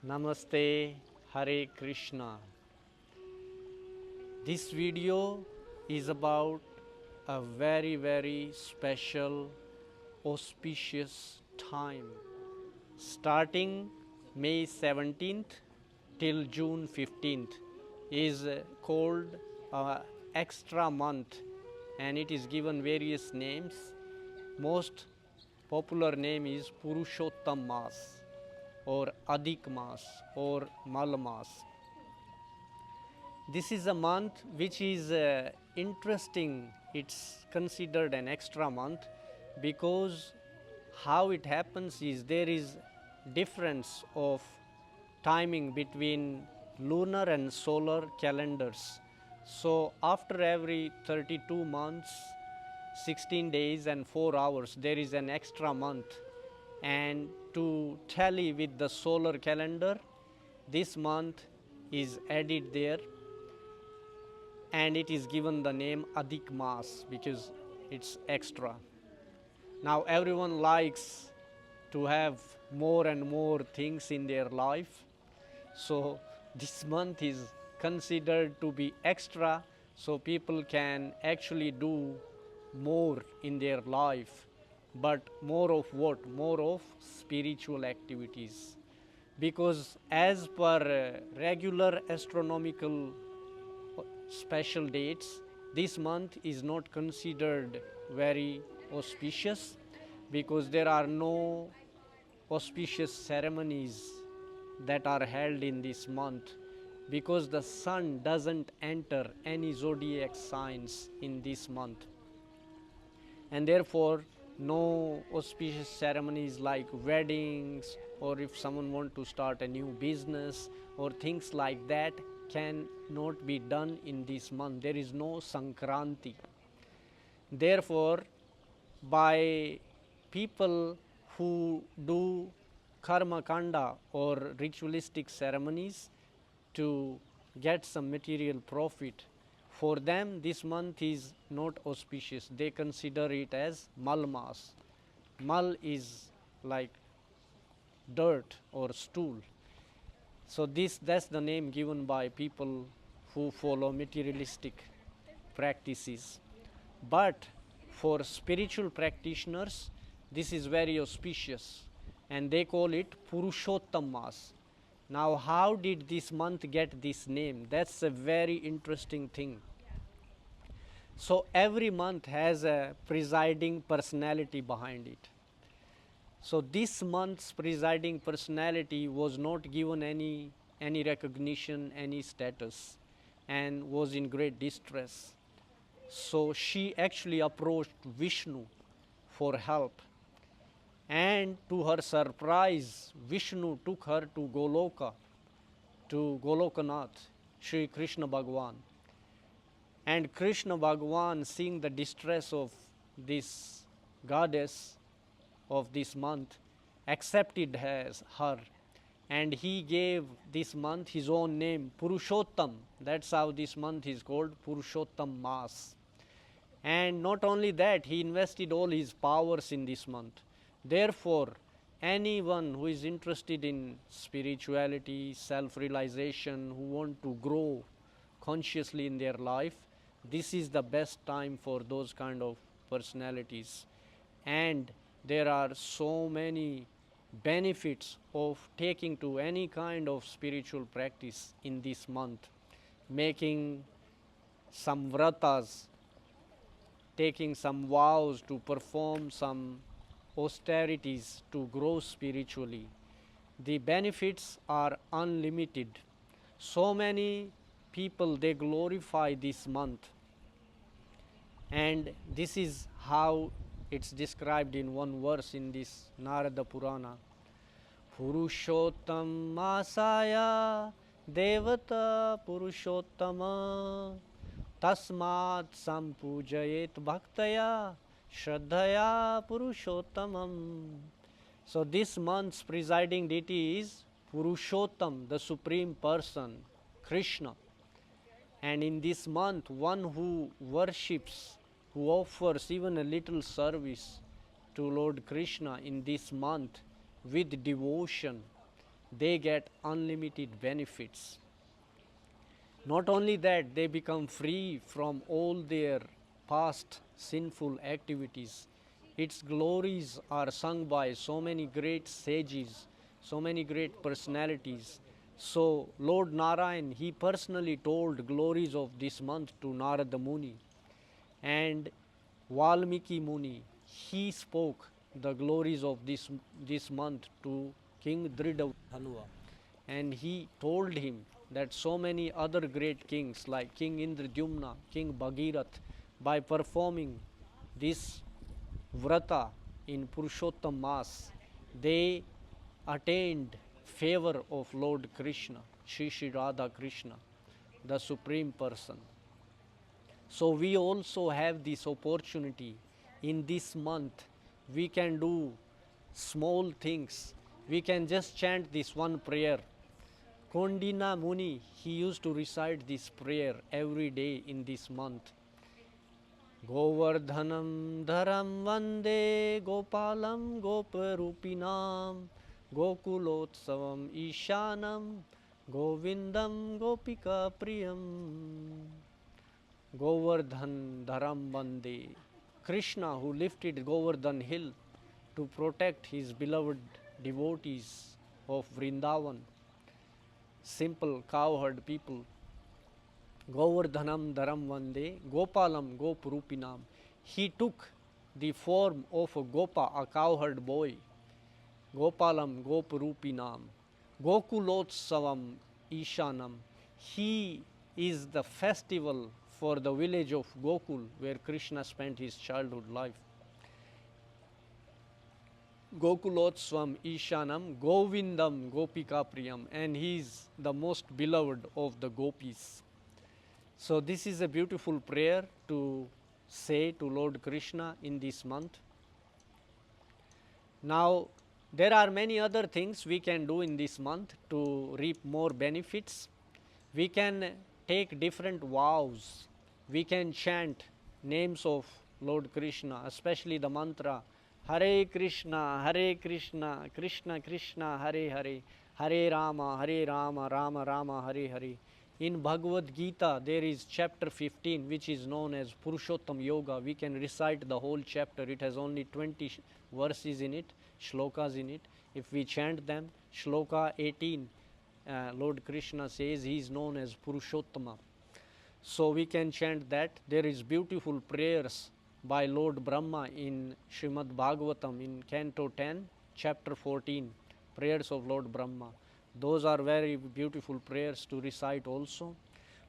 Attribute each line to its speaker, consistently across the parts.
Speaker 1: Namaste, Hare Krishna. This video is about a very special auspicious time starting May 17th till June 15th is called extra month, and it is given various names. Most popular name is Purushottam Mas or Adik Mas or Mal Mas. This is a month which is interesting. It's considered an extra month because how it happens is there is difference of timing between lunar and solar calendars. So after every 32 months, 16 days and 4 hours, there is an extra month, and to tally with the solar calendar, this month is added there, and it is given the name Adik Mas because it's extra. Now everyone likes to have more and more things in their life, so this month is considered to be extra, so people can actually do more in their life. But more of what? More of spiritual activities. Because as per regular astronomical special dates, this month is not considered very auspicious because there are no auspicious ceremonies that are held in this month, because the sun doesn't enter any zodiac signs in this month, and therefore no auspicious ceremonies like weddings, or if someone want to start a new business or things like that can not be done in this month. There is no Sankranti. Therefore, by people who do karma kanda or ritualistic ceremonies to get some material profit, for them this month is not auspicious. They consider it as Mal Mas. Mal is like dirt or stool. So that's the name given by people who follow materialistic practices. But for spiritual practitioners, this is very auspicious, and they call it Purushottam Mas. Now, how did this month get this name? That's a very interesting thing. So every month has a presiding personality behind it. So this month's presiding personality was not given any recognition, any status, and was in great distress. So she actually approached Vishnu for help, and to her surprise, Vishnu took her to Goloka, to Golokanath, Sri Krishna Bhagwan. And Krishna Bhagwan, seeing the distress of this goddess of this month, accepted her, and he gave this month his own name, Purushottam. That's how this month is called, Purushottam Mas. And not only that, he invested all his powers in this month. Therefore, anyone who is interested in spirituality, self-realization, who want to grow consciously in their life, this is the best time for those kind of personalities. And there are so many benefits of taking to any kind of spiritual practice in this month, making some vratas, taking some vows to perform some austerities to grow spiritually. The benefits are unlimited. So many people, they glorify this month, and this is how it's described in one verse in this Narada Purana. Purushottam Masaya Devata Purushottama Tasmat Sampujayet Bhaktaya Shraddhaya Purushottamam. So this month's presiding deity is Purushottam, the Supreme Person, Krishna. And in this month, one who worships, who offers even a little service to Lord Krishna in this month with devotion, they get unlimited benefits. Not only that, they become free from all their past sinful activities. Its glories are sung by so many great sages, so many great personalities. So, Lord Narayan, he personally told glories of this month to Narada Muni, and Valmiki Muni, he spoke the glories of this month to King Dridhanuva, and he told him that so many other great kings like King Indradyumna, King Bhagirath, by performing this vrata in Purushottam Mas, they attained favor of Lord Krishna, Shri Radha Krishna, the Supreme Person. So we also have this opportunity in this month. We can do small things. We can just chant this one prayer. Kondina Muni, he used to recite this prayer every day in this month. Govardhanam dharam vande gopalam goparupinam gokulotsavam ishanam govindam gopika priyam. Govardhan dharam vande. Krishna, who lifted Govardhan hill to protect his beloved devotees of Vrindavan, simple cowherd people. Govardhanam dharam vande gopalam gopurupinam. He took the form of a gopa, a cowherd boy. Gopalam gopurupinam. Gokulotsavam ishanam. He is the festival for the village of Gokul, where Krishna spent his childhood life. Gokulotsvam Ishanam Govindam Gopika Priyam, and he is the most beloved of the gopis. So this is a beautiful prayer to say to Lord Krishna in this month. Now there are many other things we can do in this month to reap more benefits. We can take different vows. We can chant names of Lord Krishna, especially the mantra Hare Krishna, Krishna Krishna, Hare Hare, Hare Rama, Rama Rama, Hare Hare. In Bhagavad Gita, there is chapter 15, which is known as Purushottam Yoga. We can recite the whole chapter. It has only 20 verses in it, shlokas in it. If we chant them, shloka 18, Lord Krishna says he is known as Purushottama. So we can chant that. There is beautiful prayers by Lord Brahma in Srimad Bhagavatam in Canto 10, chapter 14, prayers of Lord Brahma. Those are very beautiful prayers to recite also.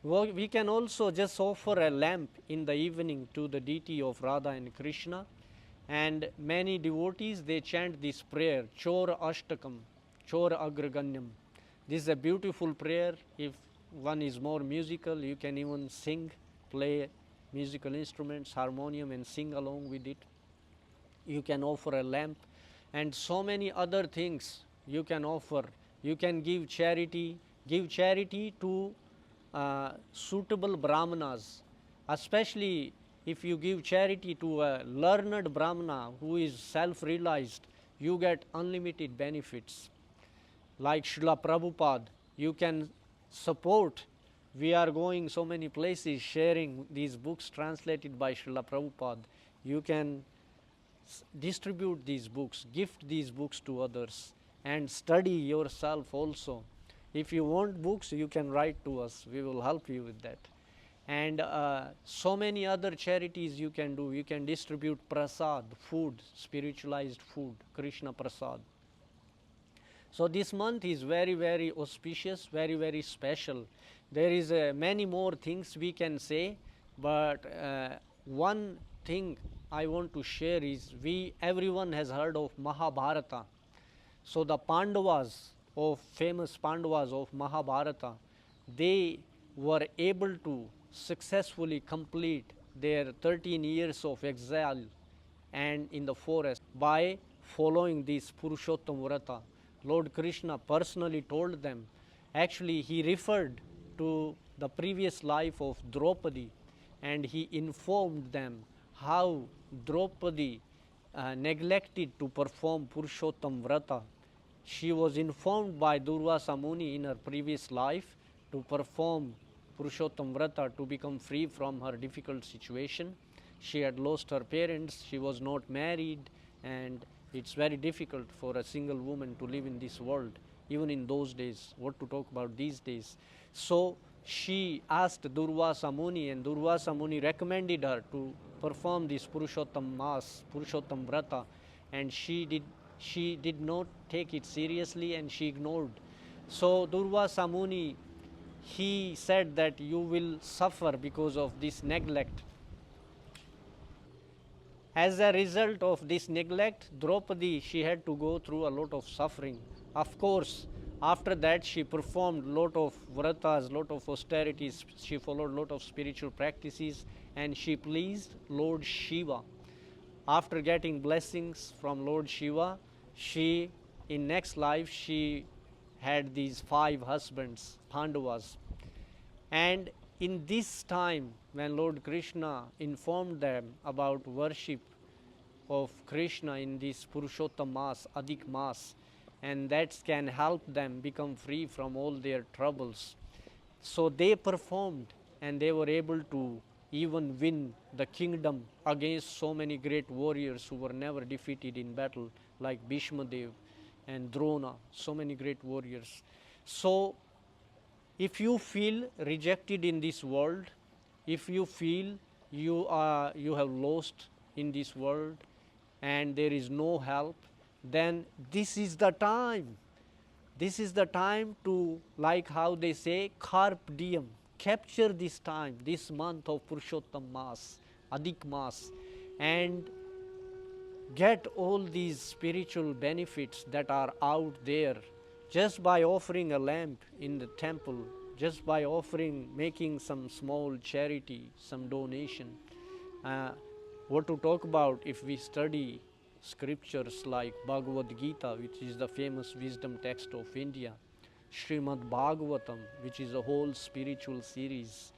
Speaker 1: We can also just offer a lamp in the evening to the deity of Radha and Krishna, and many devotees, they chant this prayer, Chora Ashtakam, Chora Agraganyam. This is a beautiful prayer. If one is more musical, you can even sing, play musical instruments, harmonium, and sing along with it. You can offer a lamp and so many other things you can offer. You can give charity to suitable brahmanas, especially if you give charity to a learned brahmana who is self-realized, you get unlimited benefits. Like Srila Prabhupada, you can support. We are going so many places sharing these books translated by Srila Prabhupada. You can distribute these books, gift these books to others, and study yourself also. If you want books, you can write to us. We will help you with that. And so many other charities you can do. You can distribute prasad, food, spiritualized food, Krishna prasad. So this month is very, very auspicious, very, very special. There is many more things we can say, but one thing I want to share is everyone has heard of Mahabharata. So the famous Pandavas of Mahabharata, they were able to successfully complete their 13 years of exile and in the forest by following this Purushottam Vrata. Lord Krishna personally told them. Actually, he referred to the previous life of Draupadi, and he informed them how Draupadi neglected to perform Purushottam Vrata, she was informed by Durvasa Muni in her previous life to perform Purushottam Vrata to become free from her difficult situation. She had lost her parents, she was not married, and it's very difficult for a single woman to live in this world, even in those days, what to talk about these days. So she asked Durvasa Muni, and Durvasa Muni recommended her to perform this Purushottam Mas, Purushottam Vrata, and she did not take it seriously and she ignored. So Durvasa Muni, he said that you will suffer because of this neglect. As a result of this neglect, Draupadi, she had to go through a lot of suffering. Of course, after that she performed lot of vratas, lot of austerities, she followed lot of spiritual practices, and she pleased Lord Shiva. After getting blessings from Lord Shiva, she, in next life, she had these 5 husbands, Pandavas. And in this time, when Lord Krishna informed them about worship of Krishna in this Purushottam Mas, Adhik Mas, and that can help them become free from all their troubles. So they performed and they were able to even win the kingdom against so many great warriors who were never defeated in battle, like Bhishma Dev and Drona, so many great warriors. So if you feel rejected in this world, if you feel you have lost in this world and there is no help, then this is the time. This is the time to, like how they say, carpe diem, capture this time, this month of Purushottam Mas, Adhik Mas, and get all these spiritual benefits that are out there just by offering a lamp in the temple, just by offering, making some small charity, some donation. What to talk about if we study scriptures like Bhagavad Gita, which is the famous wisdom text of India, Srimad Bhagavatam, which is a whole spiritual series.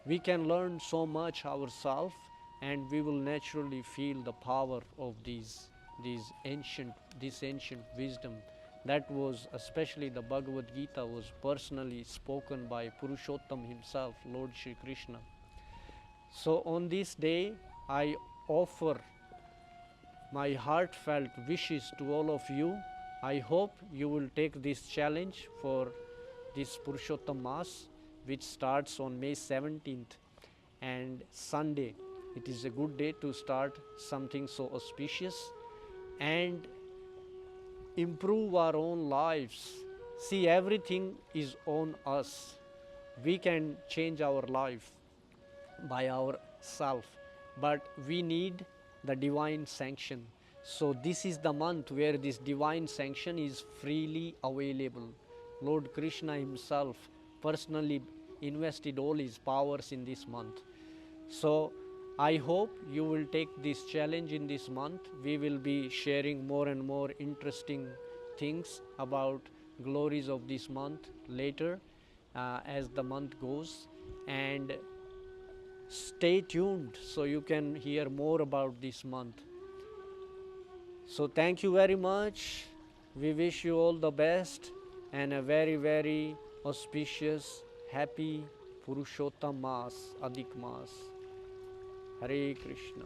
Speaker 1: We can learn so much ourselves, and we will naturally feel the power of this ancient wisdom. That was, especially the Bhagavad Gita, was personally spoken by Purushottam himself, Lord Shri Krishna. So on this day, I offer my heartfelt wishes to all of you. I hope you will take this challenge for this Purushottam Mas, which starts on May 17th and Sunday. It is a good day to start something so auspicious and improve our own lives. See, everything is on us. We can change our life by ourselves, but we need the divine sanction. So this is the month where this divine sanction is freely available. Lord Krishna himself personally invested all his powers in this month. So I hope you will take this challenge in this month. We will be sharing more and more interesting things about glories of this month later as the month goes, and stay tuned so you can hear more about this month. So thank you very much. We wish you all the best and a very, very auspicious, happy Purushottam Mas, Adhik Mas. Hare Krishna.